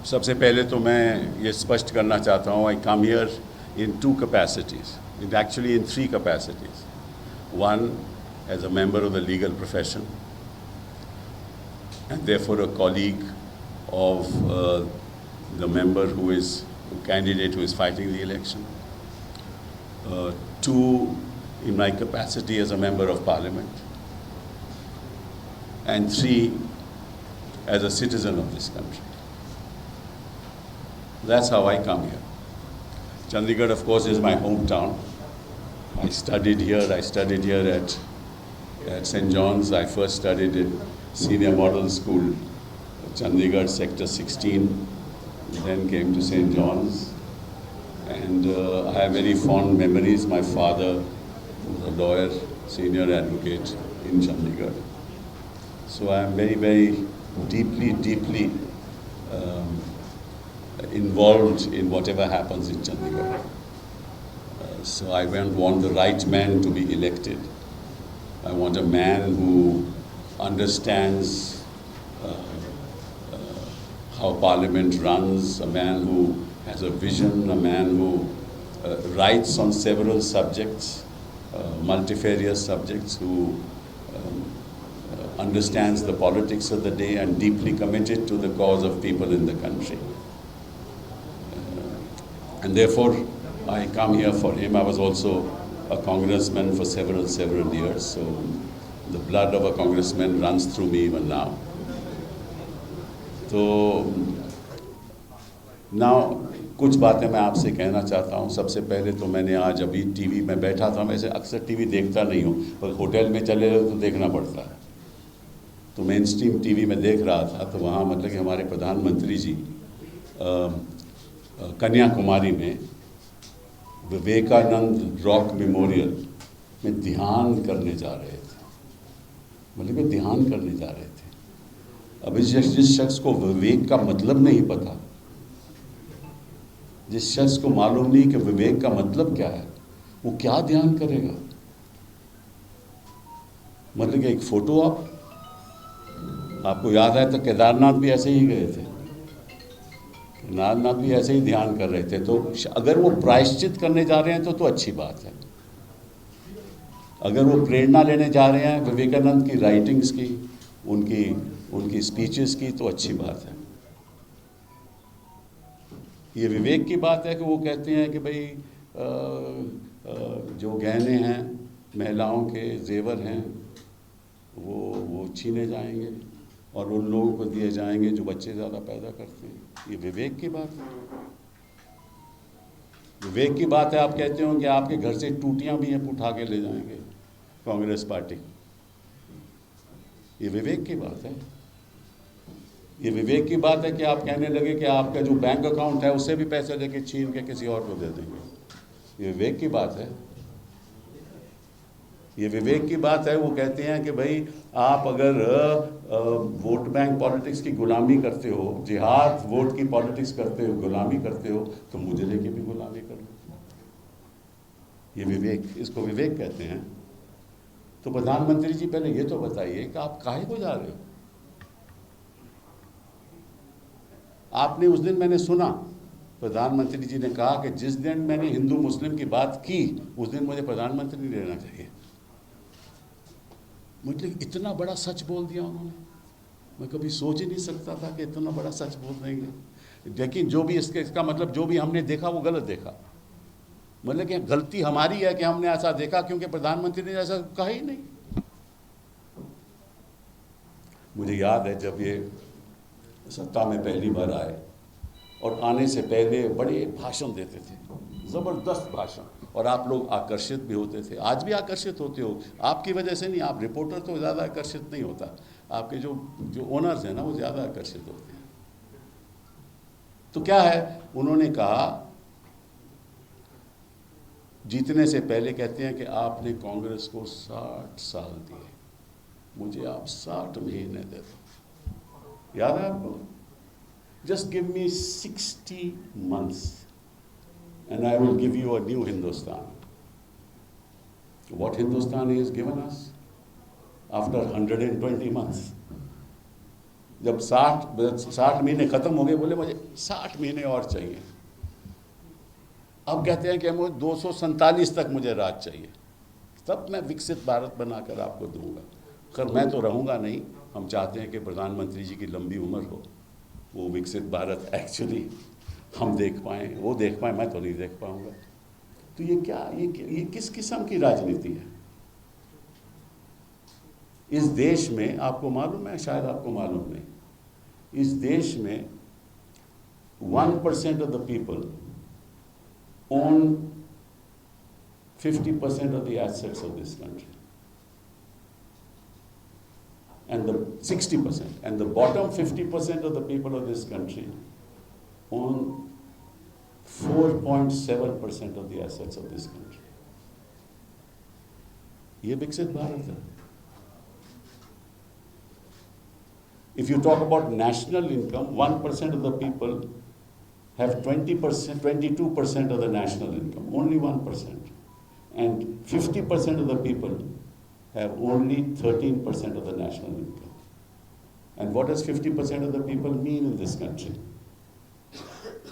सबसे पहले तो मैं ये स्पष्ट करना चाहता हूँ, I come here in two capacities, in actually in three capacities. One, as a member of the legal profession and therefore a colleague of the member who is a candidate who is fighting the election. Two, in my capacity as a member of parliament. And three, as a citizen of this country. That's how I come here. Chandigarh, of course, is my hometown. I studied here at St. John's. I first studied in Senior Model School, Chandigarh, Sector 16, then came to St. John's. And I have very fond memories. My father was a lawyer, senior advocate in Chandigarh. So I am very, very deeply involved in whatever happens in Chandigarh. So I want the right man to be elected. I want a man who understands how Parliament runs, a man who has a vision, a man who writes on several subjects, multifarious subjects, who understands the politics of the day and deeply committed to the cause of people in the country. And therefore, I come here for him. I was also a congressman for several years, so the blood of a congressman runs through me even now. तो कुछ बातें मैं आपसे कहना चाहता हूँ. सबसे पहले तो मैंने आज अभी टीवी में बैठा था. वैसे अक्सर टीवी देखता नहीं हूँ, पर होटल में चले गए तो देखना पड़ता है. तो मेन स्ट्रीम टीवी में देख रहा था, तो वहाँ मतलब कि हमारे प्रधानमंत्री जी कन्याकुमारी में विवेकानंद रॉक मेमोरियल में ध्यान करने जा रहे थे. मतलब कि ध्यान करने जा रहे थे. अभी जिस शख्स को विवेक का मतलब नहीं पता, जिस शख्स को मालूम नहीं कि विवेक का मतलब क्या है, वो क्या ध्यान करेगा. मतलब कि एक फोटो आपको याद है तो केदारनाथ भी ऐसे ही गए थे, केदारनाथ भी ऐसे ही ध्यान कर रहे थे. तो अगर वो प्रायश्चित करने जा रहे हैं तो अच्छी बात है. अगर वो प्रेरणा लेने जा रहे हैं विवेकानंद की राइटिंग्स की, उनकी स्पीचेस की, तो अच्छी बात है. ये विवेक की बात है कि वो कहते हैं कि भाई जो गहने हैं, महिलाओं के जेवर हैं, वो छीने जाएंगे और उन लोगों को दिए जाएंगे जो बच्चे ज़्यादा पैदा करते हैं. ये विवेक की बात है. विवेक की बात है आप कहते हो कि आपके घर से टूटियां भी हैं, उठा के ले जाएंगे कांग्रेस पार्टी. ये विवेक की बात है. ये विवेक की बात है कि आप कहने लगे कि आपका जो बैंक अकाउंट है उससे भी पैसे लेके छीन के किसी और को दे देंगे. ये विवेक की बात है. ये विवेक की बात है. वो कहते हैं कि भाई आप अगर वोट बैंक पॉलिटिक्स की गुलामी करते हो, जिहाद वोट की पॉलिटिक्स करते हो, गुलामी करते हो, तो मुझे लेके भी गुलामी कर लो. ये विवेक, इसको विवेक कहते हैं. तो प्रधानमंत्री जी पहले ये तो बताइए कि आप काहे को जा रहे हो. आपने उस दिन, मैंने सुना प्रधानमंत्री जी ने कहा कि जिस दिन मैंने हिंदू मुस्लिम की बात की उस दिन मुझे प्रधानमंत्री नहीं रहना चाहिए. मतलब इतना बड़ा सच बोल दिया उन्होंने. मैं कभी सोच ही नहीं सकता था कि इतना बड़ा सच बोल देंगे. लेकिन जो भी इसका मतलब जो भी हमने देखा वो गलत देखा. मतलब कि गलती हमारी है कि हमने ऐसा देखा, क्योंकि प्रधानमंत्री ने ऐसा कहा ही नहीं. मुझे याद है जब ये सत्ता में पहली बार आए और आने से पहले बड़े भाषण देते थे, ज़बरदस्त भाषण, और आप लोग आकर्षित भी होते थे. आज भी आकर्षित होते हो. आपकी वजह से नहीं, आप रिपोर्टर तो ज़्यादा आकर्षित नहीं होता, आपके जो ओनर्स हैं ना वो ज़्यादा आकर्षित होते हैं. तो क्या है, उन्होंने कहा जीतने से पहले, कहते हैं कि आपने कांग्रेस को 60 साल दिए, मुझे आप 60 महीने दे दो. याद है आपको? Just give me 60 months and I will give you a new Hindustan. What Hindustan he has given us after 120 months? जब 60 महीने ख़त्म हो गए, बोले मुझे 60 महीने और चाहिए। अब कहते हैं कि मुझे 247 तक मुझे राज चाहिए, तब मैं विकसित भारत बनाकर आपको दूंगा। खैर मैं तो रहूँगा नहीं, हम चाहते हैं कि प्रधानमंत्री जी की लंबी उम्र हो, वो विकसित भारत एक्चुअली हम देख पाएँ, वो देख पाएँ, मैं तो नहीं देख पाऊँगा। तो ये क्या, ये किस किस्म की राजनीति है? इस देश में आपको मालूम है, शायद आपको मालूम नहीं, इस देश में 1% of the people own 50% of the assets of this country, and the 60%, and the bottom 50% of the people of this country own 4.7% of the assets of this country. ये विकसित भारत है। If you talk about national income, 1% of the people have 20%, 22% of the national income, only 1%. And 50% of the people have only 13% of the national income. And what does 50% of the people mean in this country?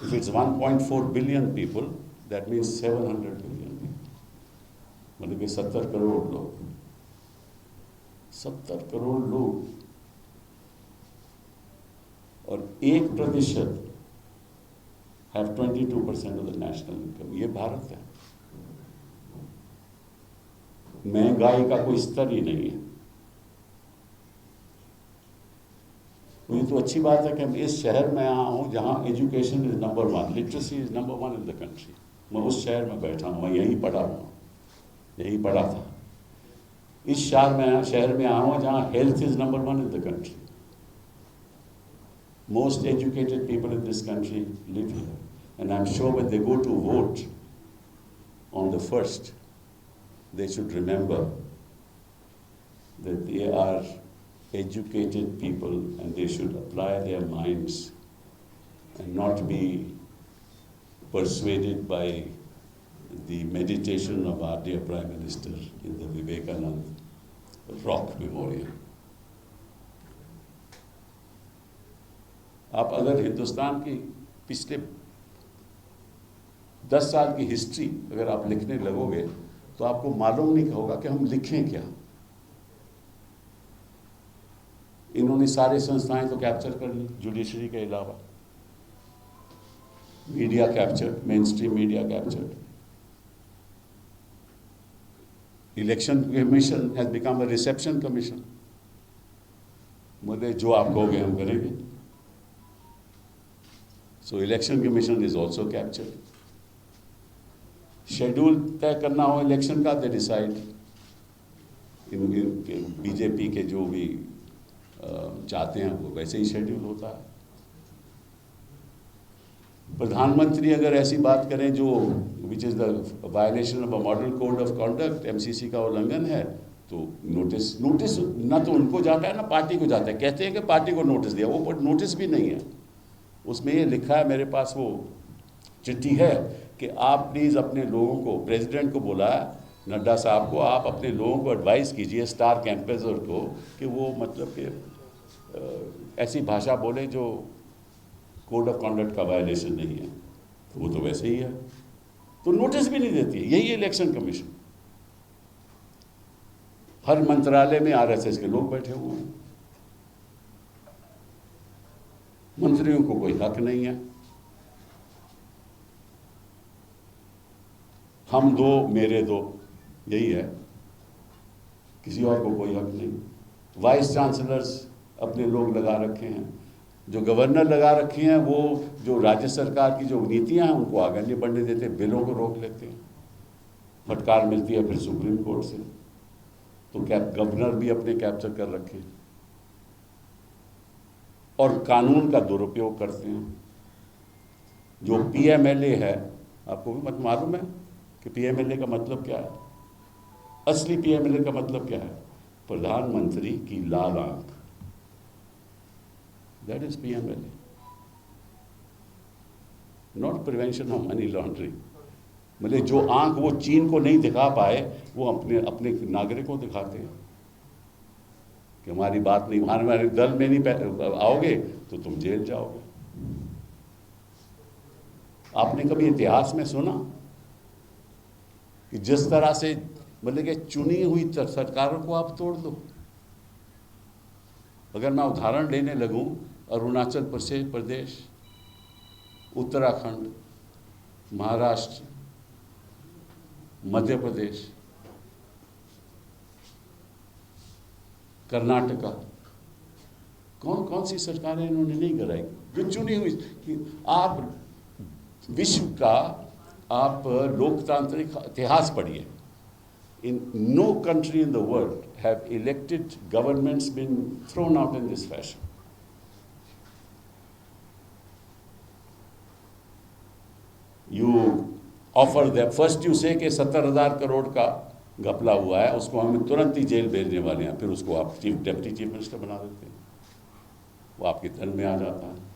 If it's 1.4 billion people, that means 700 billion people. मतलब कि 70 करोड़ लोग, 70 करोड़ लोग, और 1% have 22% of the national income। ये भारत है। महंगाई का कोई स्तर ही नहीं है। ये तो अच्छी बात है कि हम इस शहर में आया हूँ जहाँ education is number 1, literacy is number 1 in the country. मैं उस शहर में बैठा हूँ, मैं यहीं पढ़ा हूँ, यहीं पढ़ा था। इस शहर में आया हूँ जहाँ health is number 1 in the country. Most educated people in this country live here. And I'm sure when they go to vote on the 1st, they should remember that they are educated people and they should apply their minds and not be persuaded by the meditation of our dear Prime Minister in the Vivekanand Rock Memorial. आप अगर हिंदुस्तान की पिछले 10 साल की history अगर आप लिखने लगोगे तो आपको मालूम नहीं होगा कि हम लिखें क्या। इन्होंने सारे संस्थाएं तो कैप्चर कर ली, जुडिशरी के अलावा media captured, main stream media captured. Election commission has become a reception commission. बोले जो आप कहोगे हम करेंगे। So election commission is also captured. Schedule तय करना हो इलेक्शन का, दे डिसाइड। बीजेपी के जो भी चाहते हैं वो वैसे ही शेड्यूल होता है। प्रधानमंत्री अगर ऐसी बात करें जो which is the violation of a model code of conduct, MCC का उल्लंघन है, तो नोटिस ना तो उनको जाता है ना पार्टी को जाता है। कहते हैं कि पार्टी को नोटिस दिया, वो नोटिस भी नहीं है। उसमें ये लिखा है, मेरे पास वो चिट्ठी है कि आप प्लीज़ अपने लोगों को, प्रेसिडेंट को बुलाया, नड्डा साहब को, आप अपने लोगों को एडवाइस कीजिए, स्टार कैंपेसर को, कि वो मतलब कि ऐसी भाषा बोले जो कोड ऑफ कॉन्डक्ट का वायलेशन नहीं है। तो वो तो वैसे ही है, तो नोटिस भी नहीं देती है। यही इलेक्शन कमीशन। हर मंत्रालय में आरएसएस के लोग बैठे हुए हैं। मंत्रियों को कोई हक नहीं है। हम दो मेरे दो, यही है, किसी और को कोई हक नहीं। वाइस चांसलर्स अपने लोग लगा रखे हैं, जो गवर्नर लगा रखे हैं वो जो राज्य सरकार की जो नीतियां हैं उनको आगे नहीं बढ़ने देते, बिलों को रोक लेते हैं। फटकार मिलती है फिर सुप्रीम कोर्ट से। तो गवर्नर भी अपने कैप्चर कर रखे हैं और कानून का दुरुपयोग करते हैं। जो पीएमएलए है, आपको भी मत मालूम है कि पीएमएलए का मतलब क्या है? असली पीएमएलए का मतलब क्या है? प्रधानमंत्री की लाल आंख। That is PMLA, not prevention of money laundering. मतलब जो आंख वो चीन को नहीं दिखा पाए वो अपने नागरिकों को दिखाते हैं कि हमारी बात नहीं, हमारे दल में नहीं आओगे तो तुम जेल जाओगे। आपने कभी इतिहास में सुना कि जिस तरह से मतलब कि चुनी हुई सरकारों को आप तोड़ दो? अगर मैं उदाहरण लेने लगूं, अरुणाचल प्रदेश, उत्तराखंड, महाराष्ट्र, मध्य प्रदेश, कर्नाटका, कौन कौन सी सरकारें इन्होंने नहीं कराई जो चुनी हुई? कि आप विश्व का आप लोकतांत्रिक इतिहास पढ़िए, in no country in the world have elected governments been thrown out in this fashion. You offer them, first you say कि 70,000 करोड़ का घपला हुआ है, उसको हम तुरंत ही जेल भेजने वाले हैं, फिर उसको आप डिप्टी चीफ मिनिस्टर बना देते हैं, वो आपके दल में आ जाता है।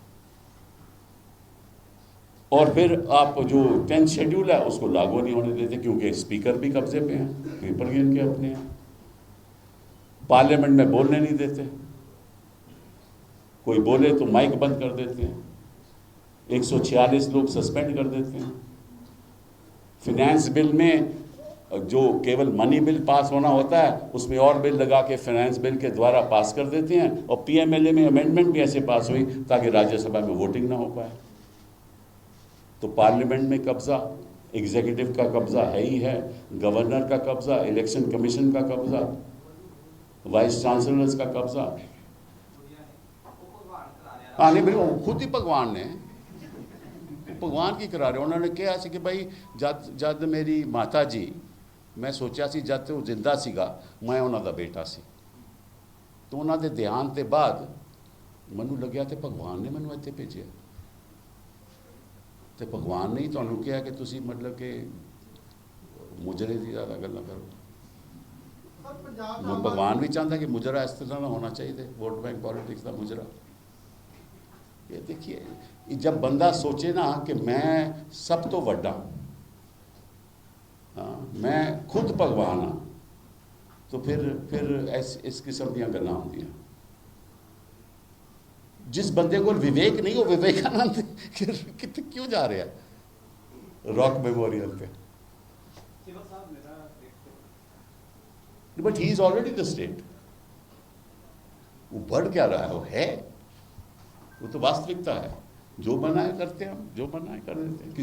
और फिर आप जो 10th शेड्यूल है उसको लागू नहीं होने देते, क्योंकि स्पीकर भी कब्जे पे हैं, पेपर भी इनके अपने हैं, पार्लियामेंट में बोलने नहीं देते, कोई बोले तो माइक बंद कर देते हैं, 146 लोग सस्पेंड कर देते हैं। फिनेंस बिल में जो केवल मनी बिल पास होना होता है, उसमें और बिल लगा के फाइनेंस बिल के द्वारा पास कर देते हैं, और पीएमएलए में अमेंडमेंट भी ऐसे पास हुई ताकि राज्यसभा में वोटिंग ना हो पाए। तो पार्लियामेंट में कब्जा, एग्जीक्यूटिव का कब्जा है ही है, गवर्नर का कब्जा, इलेक्शन कमीशन का कब्जा, वाइस चांसलर्स का कब्जा। हाँ नहीं भाई, वो खुद ही भगवान ने, भगवान की करा रहे। उन्होंने कहा कि भाई जद मेरी माता जी, मैं सोचा सी जद वो जिंदा सीगा, मैं उन्हों दा बेटा सी, तो उन्होंने देहांत के बाद मैनू लग्या तो भगवान ने मैनू इत्थे भेजिया, तो भगवान ने ही तुहानू कहा कि तुसी मतलब कि मुजरे की ज़्यादा गल्लां करो। भगवान भी चाहता कि मुजरा इस तरह का होना चाहिए, वोट बैंक पॉलिटिक्स का मुजरा। ये देखिए, जब बंदा सोचे ना कि मैं सब तो वड्डा, हाँ मैं खुद भगवान हाँ, तो फिर इस किस्म दी गल्लां होंदियां। जिस बंदे को विवेक नहीं, हो विवेकानंद कितने क्यों जा रहे हैं रॉक मेमोरियल पे? But he is already the state. वो बढ़ क्या रहा है? वो है, वो तो वास्तविकता है। जो बना है करते हैं हम, जो बना है कर देते हैं।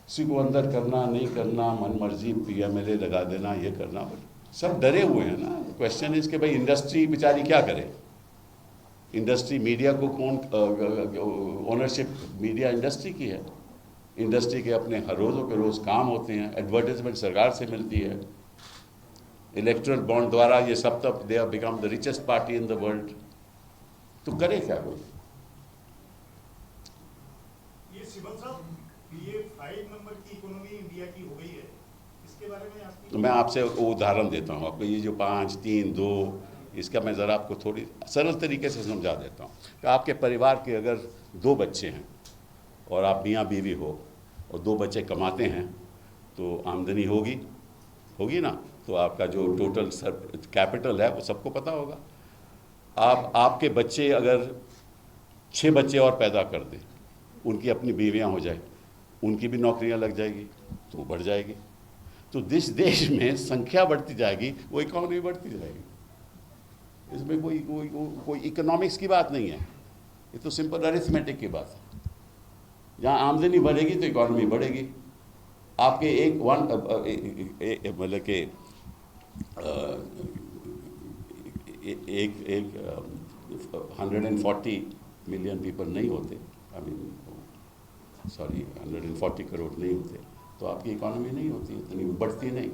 किसी को अंदर करना नहीं करना, मन मर्जी पीएमएलए लगा देना, ये करना, बट सब डरे हुए हैं ना। क्वेश्चन इज कि भाई इंडस्ट्री बेचारी क्या करे? इंडस्ट्री, मीडिया को कौन, ओनरशिप मीडिया इंडस्ट्री की है। इंडस्ट्री के अपने हर रोज़ों के रोज़ काम होते हैं, एडवर्टाइजमेंट सरकार से मिलती है, इलेक्ट्रल बॉन्ड द्वारा ये सब तब they have become the richest party in the world. तो करे क्या कोई? ये सिबल साहब, ये 5 नंबर की इकोनॉमी इंडिया की हो गई है, इसके बारे में आपकी? तो मैं आपसे उदाहरण देता हूँ आपको। ये जो 5, 3, 2, इसका मैं ज़रा आपको थोड़ी सरल तरीके से समझा देता हूँ कि आपके परिवार के अगर 2 बच्चे हैं और आप मियाँ बीवी हो और 2 बच्चे कमाते हैं, तो आमदनी होगी ना। तो आपका जो टोटल कैपिटल है वो सबको पता होगा। आपके बच्चे अगर 6 बच्चे और पैदा कर दें, उनकी अपनी बीवियाँ हो जाए, उनकी भी नौकरियाँ लग जाएगी, तो बढ़ जाएगी। तो जिस देश में संख्या बढ़ती जाएगी वो इकोनॉमी बढ़ती जाएगी। इसमें कोई इकोनॉमिक्स की बात नहीं है, ये तो सिंपल अरिथमेटिक की बात है। जहाँ आमदनी बढ़ेगी तो इकोनॉमी बढ़ेगी। आपके मतलब कि 140 मिलियन पीपल नहीं होते, 140 करोड़ नहीं होते, तो आपकी इकोनॉमी नहीं होती, इतनी बढ़ती नहीं।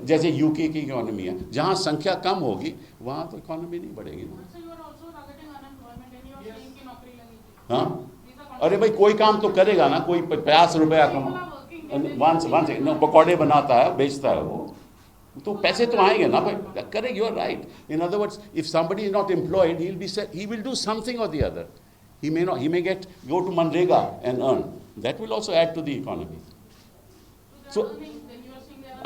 जैसे यूके की इकोनॉमी है, जहाँ संख्या कम होगी वहाँ तो इकोनॉमी नहीं बढ़ेगी ना। हाँ, अरे भाई कोई काम तो करेगा ना, कोई 50 रुपया पकौड़े बनाता है, बेचता है, वो तो पैसे तो आएंगे ना भाई, correct, you are right. In other words, if somebody is not employed, he will do something or the other. He may go to Manrega and earn. That will also add to the economy. So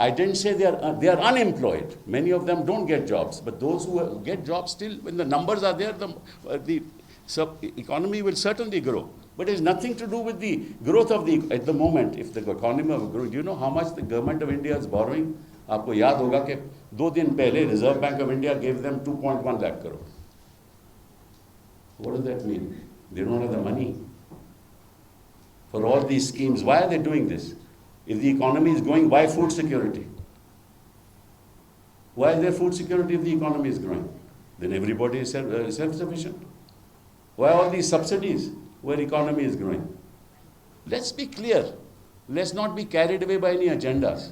I didn't say they are unemployed. Many of them don't get jobs, but those who get jobs still, when the numbers are there, the economy will certainly grow. But it has nothing to do with the growth of the, at the moment, if the economy will grow. Do you know how much the government of India is borrowing? आपको याद होगा कि 2 दिन पहले Reserve Bank of India gave them 2.1 lakh crore. What does that mean? They don't have the money for all these schemes. Why are they doing this? If the economy is growing, why food security? Why is there food security if the economy is growing? Then everybody is self-sufficient. Why all these subsidies where economy is growing? Let's be clear. Let's not be carried away by any agendas.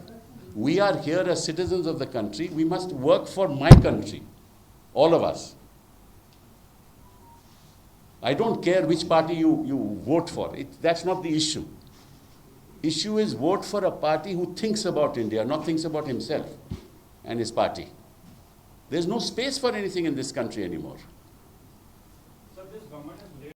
We are here as citizens of the country. We must work for my country. All of us. I don't care which party you vote for. That's not the issue. Issue is vote for a party who thinks about India, not thinks about himself and his party. There's no space for anything in this country anymore.